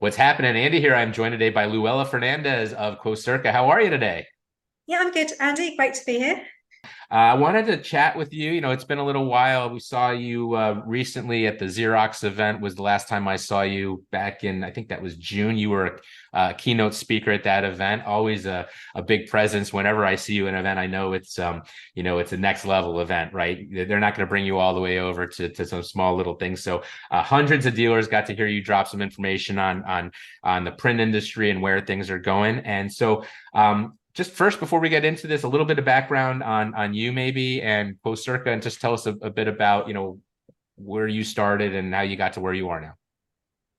What's happening? Andy here. I'm joined today by Louella Fernandes of Quocirca. How are you today? Yeah, I'm good, Andy. Great to be here. I wanted to chat with you. It's been a little while. We saw you recently at the Xerox event, was the last time I saw you back in, I think that was June. You were a keynote speaker at that event. Always a big presence. Whenever I see you at an event, I know it's a next level event, right? They're not going to bring you all the way over to some small little things. So hundreds of dealers got to hear you drop some information on the print industry and where things are going. And so just first, before we get into this, a little bit of background on you maybe and Quocirca, and just tell us a bit about, where you started and how you got to where you are now.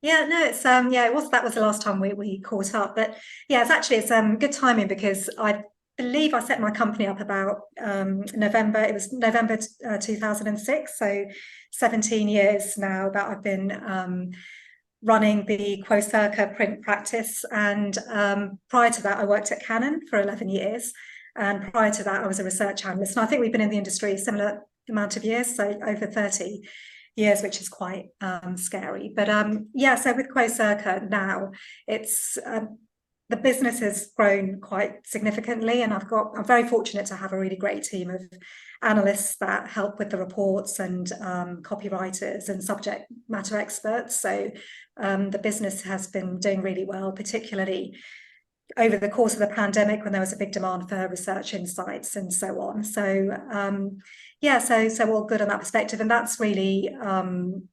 Yeah, no, it's it was that was the last time we caught up. But yeah, it's good timing because I believe I set my company up about November. It was November 2006, so 17 years now that I've been running the Quocirca print practice. And prior to that, I worked at Canon for 11 years. And prior to that, I was a research analyst. And I think we've been in the industry a similar amount of years, so over 30 years, which is quite scary. But so with Quocirca now, it's the business has grown quite significantly, and I'm very fortunate to have a really great team of analysts that help with the reports and copywriters and subject matter experts. So the business has been doing really well, particularly over the course of the pandemic when there was a big demand for research insights and so on. So so all good on that perspective. And that's really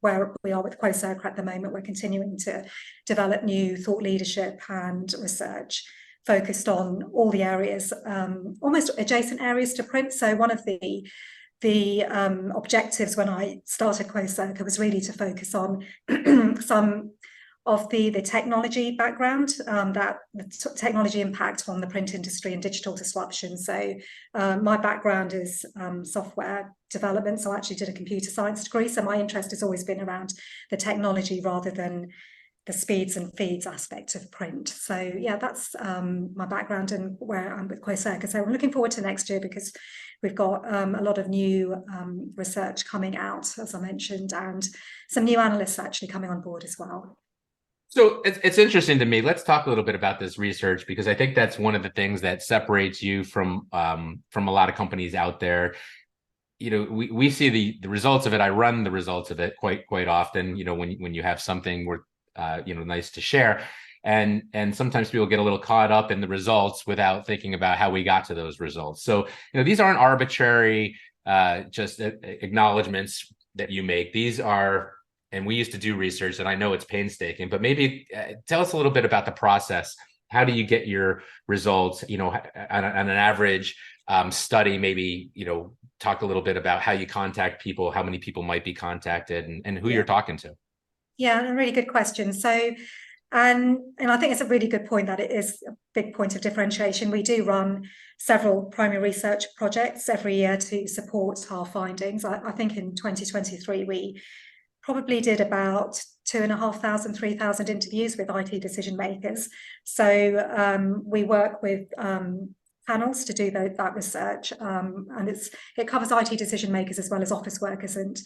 where we are with Quocirca at the moment. We're continuing to develop new thought leadership and research focused on all the areas, almost adjacent areas to print. So one of the objectives when I started Quocirca was really to focus on some of the technology background, that the technology impact on the print industry and digital disruption. So my background is software development. So I actually did a computer science degree. So my interest has always been around the technology rather than the speeds and feeds aspect of print. So yeah, that's my background and where I'm with Quocirca. So I'm looking forward to next year because we've got a lot of new research coming out, as I mentioned, and some new analysts actually coming on board as well. So it's interesting to me. Let's talk a little bit about this research, because I think that's one of the things that separates you from a lot of companies out there. We see the results of it. I run the results of it quite often. When you have something worth nice to share, and sometimes people get a little caught up in the results without thinking about how we got to those results. So these aren't arbitrary just acknowledgments that you make. These are, and we used to do research, and I know it's painstaking, but maybe tell us a little bit about the process. How do you get your results? On an average study, maybe, talk a little bit about how you contact people, how many people might be contacted, and who you're talking to. Yeah, a really good question. So, and I think it's a really good point that it is a big point of differentiation. We do run several primary research projects every year to support our findings. I think in 2023, we probably did about 2,500, 3,000 interviews with IT decision makers. So we work with panels to do that research, and it covers IT decision makers as well as office workers and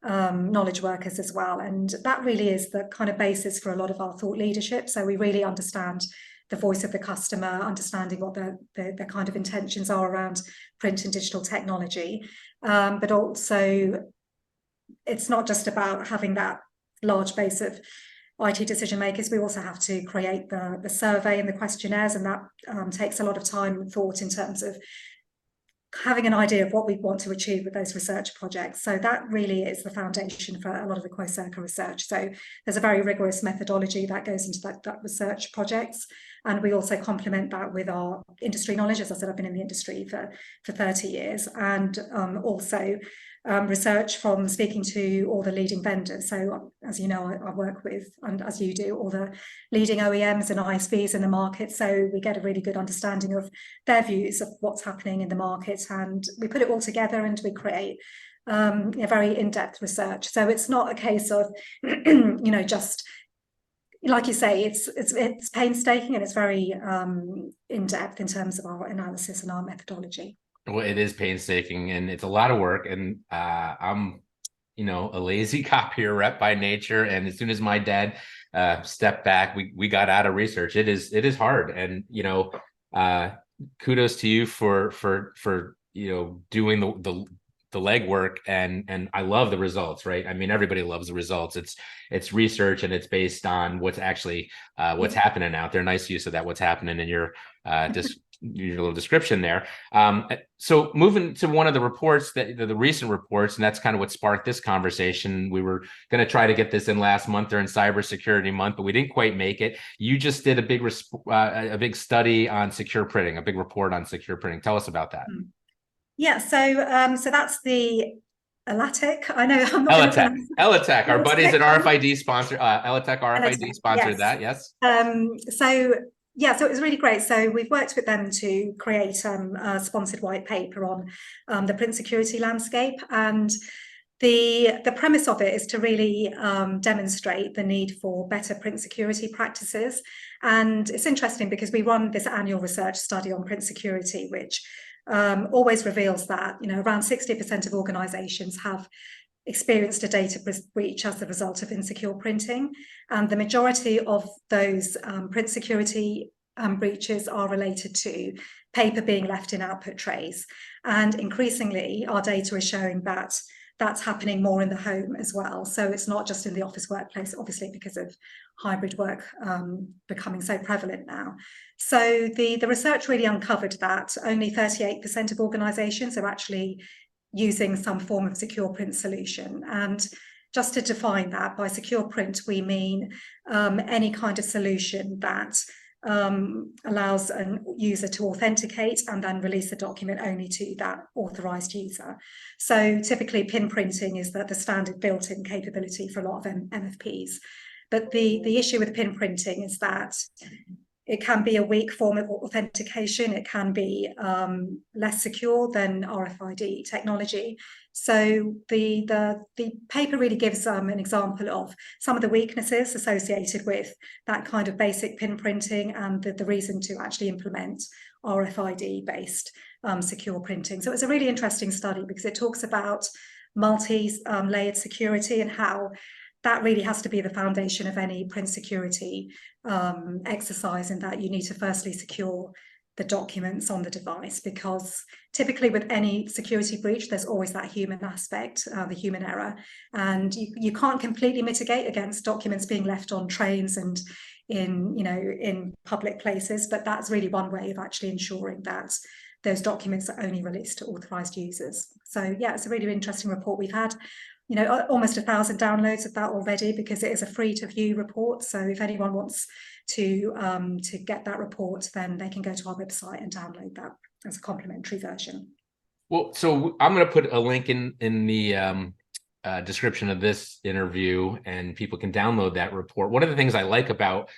knowledge workers as well. And that really is the kind of basis for a lot of our thought leadership. So we really understand the voice of the customer, understanding what the kind of intentions are around print and digital technology, but also it's not just about having that large base of IT decision makers. We also have to create the survey and the questionnaires, and that takes a lot of time and thought in terms of having an idea of what we want to achieve with those research projects. So that really is the foundation for a lot of the Quocirca research. So there's a very rigorous methodology that goes into that research projects. And we also complement that with our industry knowledge. As I said, I've been in the industry for 30 years, and also research from speaking to all the leading vendors. So as you know, I work with, and as you do, all the leading OEMs and ISVs in the market. So we get a really good understanding of their views of what's happening in the market, and we put it all together and we create a very in-depth research. So it's not a case of, just like you say, it's painstaking and it's very in-depth in terms of our analysis and our methodology. Well, it is painstaking and it's a lot of work. And I'm, a lazy copier rep by nature. And as soon as my dad step back. We got out of research. It is hard, and kudos to you for doing the legwork, and I love the results, right? I mean, everybody loves the results. It's research, and it's based on what's actually what's happening out there. Nice use of that, what's happening in your your little description there. So moving to one of the reports, the recent reports, and that's kind of what sparked this conversation. We were going to try to get this in last month during Cybersecurity Month, but we didn't quite make it. You just did a big study on secure printing, a big report on secure printing. Tell us about that. Yeah, so that's the ELATIC. I know I'm not ELATIC. Our buddies at RFID sponsor ELATIC RFID sponsored that. Yes. So it was really great. So we've worked with them to create a sponsored white paper on the print security landscape, and the premise of it is to really demonstrate the need for better print security practices. And it's interesting because we run this annual research study on print security, which always reveals that around 60% of organizations have experienced a data breach as a result of insecure printing, and the majority of those print security breaches are related to paper being left in output trays. And increasingly our data is showing that that's happening more in the home as well. So it's not just in the office workplace, obviously, because of hybrid work becoming so prevalent now. So the research really uncovered that only 38% of organizations are actually using some form of secure print solution. And just to define that, by secure print, we mean any kind of solution that allows a user to authenticate and then release the document only to that authorized user. So typically pin printing is the standard built-in capability for a lot of MFPs. But the issue with pin printing is that it can be a weak form of authentication. It can be less secure than RFID technology. So the paper really gives an example of some of the weaknesses associated with that kind of basic pin printing and the reason to actually implement RFID-based secure printing. So it's a really interesting study because it talks about multi-layered security and how that really has to be the foundation of any print security exercise, in that you need to firstly secure the documents on the device, because typically with any security breach, there's always that human aspect, the human error, and you can't completely mitigate against documents being left on trains and in public places, but that's really one way of actually ensuring that those documents are only released to authorized users. So yeah, it's a really interesting report. We've had almost 1,000 downloads of that already, because it is a free to view report. So if anyone wants to get that report, then they can go to our website and download that as a complimentary version. Well, so I'm going to put a link in the description of this interview, and people can download that report. One of the things I like about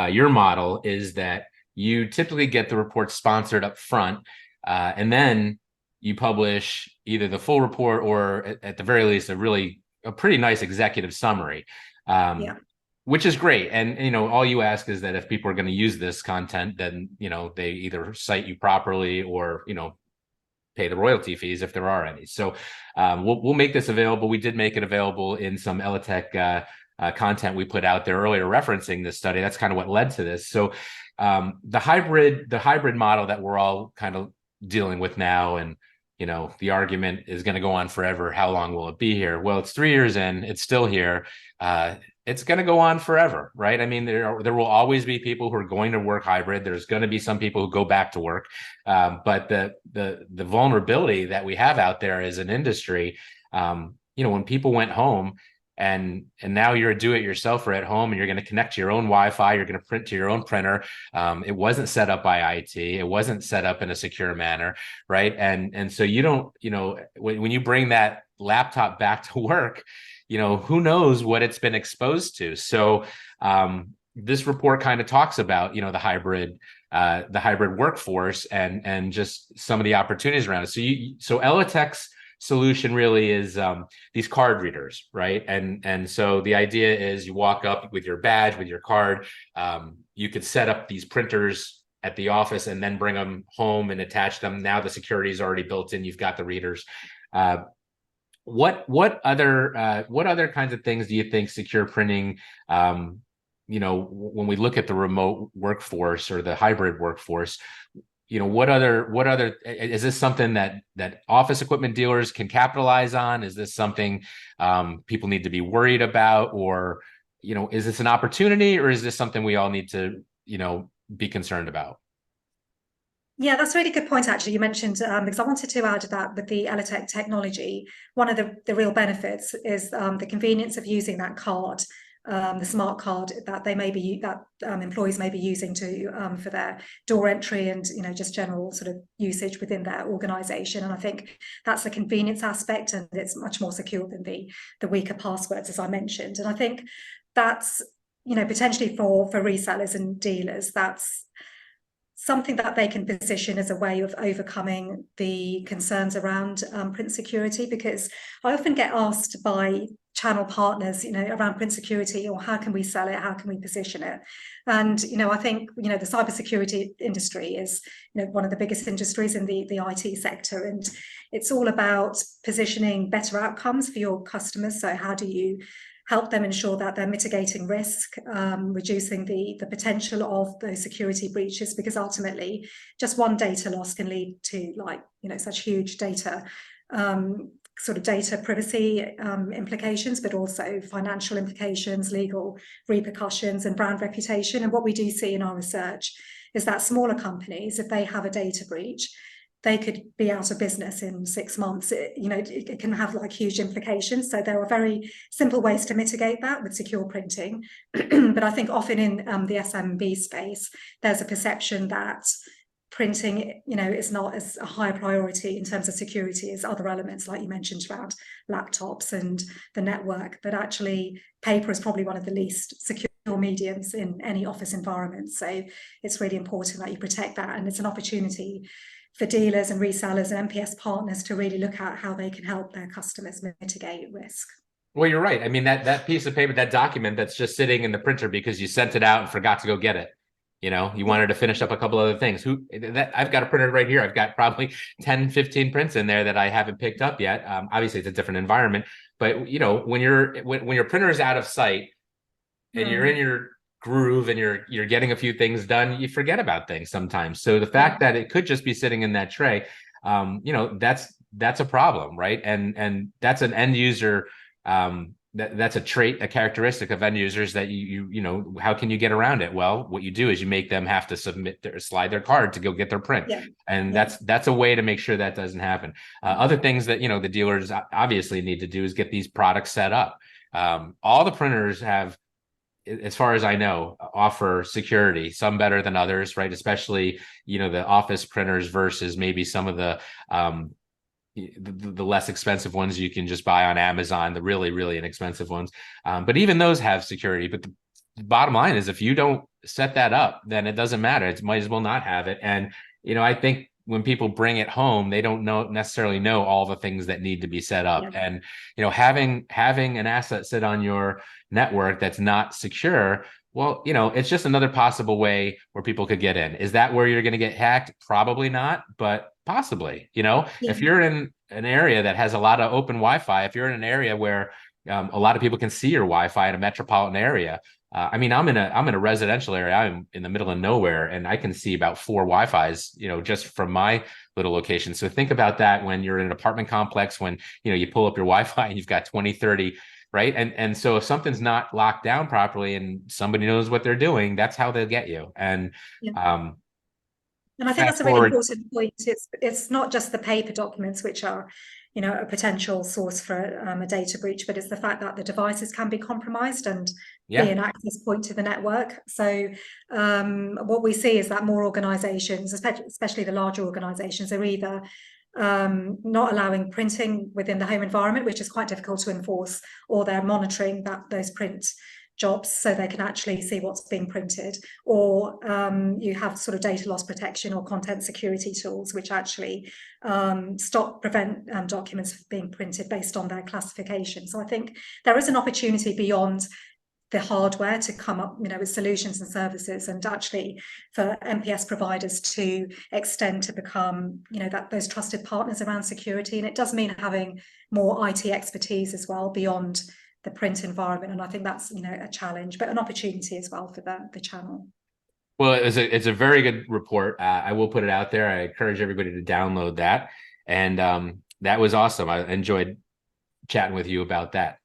your model is that you typically get the report sponsored up front, and then you publish either the full report or at the very least a pretty nice executive summary, which is great. And all you ask is that if people are going to use this content, then they either cite you properly or pay the royalty fees if there are any. So we'll make this available. We did make it available in some ELATIC content we put out there earlier referencing this study. That's kind of what led to this. So the hybrid model that we're all kind of dealing with now, and the argument is going to go on forever. How long will it be here? Well, it's 3 years in, it's still here. It's going to go on forever, right? I mean, there will always be people who are going to work hybrid. There's going to be some people who go back to work. But the vulnerability that we have out there as an industry, when people went home, and now you're a do-it-yourselfer at home, and you're going to connect to your own Wi-Fi, you're going to print to your own printer. It wasn't set up by IT. It wasn't set up in a secure manner, right? And so you don't, when you bring that laptop back to work, who knows what it's been exposed to. So this report kind of talks about, the hybrid workforce and just some of the opportunities around it. So ELATIC's solution really is these card readers, right? And so the idea is you walk up with your badge, with your card. You could set up these printers at the office and then bring them home and attach them. Now the security is already built in. You've got the readers. What other kinds of things do you think secure printing when we look at the remote workforce or the hybrid workforce, what other is this something that office equipment dealers can capitalize on? Is this something people need to be worried about, or is this an opportunity, or is this something we all need to be concerned about? Yeah, that's a really good point, actually. You mentioned, because I wanted to add that with the ELATech technology, one of the real benefits is the convenience of using that card, the smart card that employees may be using to for their door entry and just general sort of usage within their organization. And I think that's the convenience aspect, and it's much more secure than the weaker passwords, as I mentioned. And I think that's potentially for resellers and dealers, that's something that they can position as a way of overcoming the concerns around print security, because I often get asked by channel partners, around print security, or how can we sell it? How can we position it? And, I think, the cybersecurity industry is, one of the biggest industries in the IT sector. And it's all about positioning better outcomes for your customers. So how do you help them ensure that they're mitigating risk, reducing the potential of those security breaches, because ultimately just one data loss can lead to such huge data privacy implications, but also financial implications, legal repercussions, and brand reputation. And what we do see in our research is that smaller companies, if they have a data breach, they could be out of business in 6 months. It can have huge implications. So there are very simple ways to mitigate that with secure printing. But I think often in the SMB space, there's a perception that printing, is not as a higher priority in terms of security as other elements, like you mentioned, around laptops and the network. But actually, paper is probably one of the least secure mediums in any office environment. So it's really important that you protect that. And it's an opportunity for dealers and resellers and MPS partners to really look at how they can help their customers mitigate risk. Well, you're right. I mean, that piece of paper, that document that's just sitting in the printer because you sent it out and forgot to go get it. You wanted to finish up a couple other things. I've got a printer right here. I've got probably 10, 15 prints in there that I haven't picked up yet. Obviously, it's a different environment, but when your printer is out of sight and you're in your groove and you're getting a few things done, you forget about things sometimes. So the fact that it could just be sitting in that tray, that's a problem, right? And that's an end user. That's a trait, a characteristic of end users that how can you get around it? Well, what you do is you make them have to slide their card to go get their print. Yeah. And that's a way to make sure that doesn't happen. Other things that, the dealers obviously need to do is get these products set up. All the printers have, as far as I know, offer security, some better than others, right? Especially, the office printers versus maybe some of the less expensive ones you can just buy on Amazon, the really, really inexpensive ones. But even those have security. But the bottom line is, if you don't set that up, then it doesn't matter. It might as well not have it. And, I think when people bring it home, they don't necessarily know all the things that need to be set up. Yeah. And, having an asset sit on your network that's not secure, well, it's just another possible way where people could get in. Is that where you're going to get hacked? Probably not, but possibly. If you're in an area that has a lot of open Wi-Fi, if you're in an area where a lot of people can see your Wi-Fi in a metropolitan area. I'm in a residential area. I'm in the middle of nowhere, and I can see about 4 Wi-Fis, just from my little location. So think about that when you're in an apartment complex, when, you pull up your Wi-Fi and you've got 20, 30, right? And so if something's not locked down properly and somebody knows what they're doing, that's how they'll get you. And, and I think that's a really important point. It's not just the paper documents, which are, a potential source for a data breach, but it's the fact that the devices can be compromised and be an access point to the network. So what we see is that more organizations, especially the larger organizations, are either not allowing printing within the home environment, which is quite difficult to enforce, or they're monitoring those print jobs so they can actually see what's being printed, or you have sort of data loss protection or content security tools which actually prevent documents from being printed based on their classification. So I think there is an opportunity beyond the hardware to come up, with solutions and services, and actually for MPS providers to extend to become, those trusted partners around security. And it does mean having more IT expertise as well, beyond the print environment. And I think that's, you know, a challenge, but an opportunity as well for the channel. Well, it's a very good report. I will put it out there. I encourage everybody to download that. And that was awesome. I enjoyed chatting with you about that.